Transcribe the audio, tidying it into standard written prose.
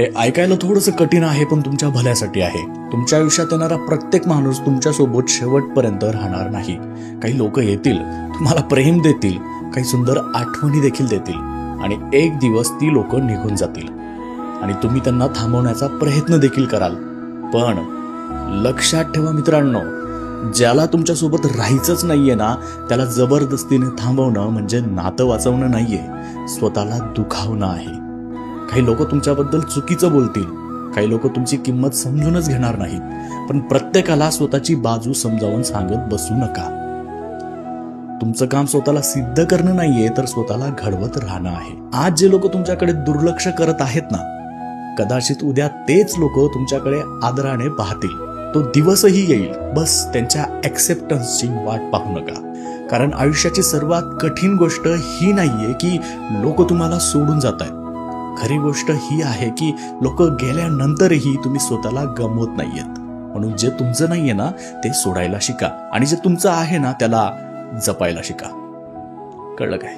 हे ऐकायला थोडंसं कठीण आहे, पण तुमच्या भल्यासाठी आहे. तुमच्या आयुष्यात येणारा प्रत्येक माणूस तुमच्यासोबत शेवटपर्यंत राहणार नाही. काही लोक येतील, तुम्हाला प्रेम देतील, काही सुंदर आठवणी देखील देतील, आणि एक दिवस ती लोक निघून जातील आणि तुम्ही त्यांना थांबवण्याचा प्रयत्न देखील कराल. पण लक्षात ठेवा मित्रांनो, ज्याला तुमच्यासोबत राहायचंच नाहीये ना, त्याला जबरदस्तीने थांबवणं म्हणजे नातं वाचवणं नाहीये, स्वतःला दुखावणं आहे. काही लोक तुमच्याबद्दल चुकीचं बोलतील, काही लोक तुमची किंमत समजूनच घेणार नाहीत, पण प्रत्येकाला स्वतःची बाजू समजावून सांगत बसू नका. तुमचं काम स्वतःला सिद्ध करणं नाहीये, तर स्वतःला घडवत राहणं आहे. आज जे लोक तुमच्याकडे दुर्लक्ष करत आहेत ना, कदाचित उद्या तेच लोक तुमच्याकडे आदराने पाहतील. तो दिवसही येईल, बस त्यांच्या ऍक्सेप्टन्सची वाट पाहू नका. कारण आयुष्याची सर्वात कठीण गोष्ट ही नाहीये की लोक तुम्हाला सोडून जात आहेत. खरी गोष्ट ही आहे की लोक गेल्यानंतरही तुम्ही स्वतःला गमवत नाहीयेत. म्हणून जे तुमचं नाहीये ना, ते सोडायला शिका, आणि जे तुमचं आहे ना, त्याला जपायला शिका. कळलं काय?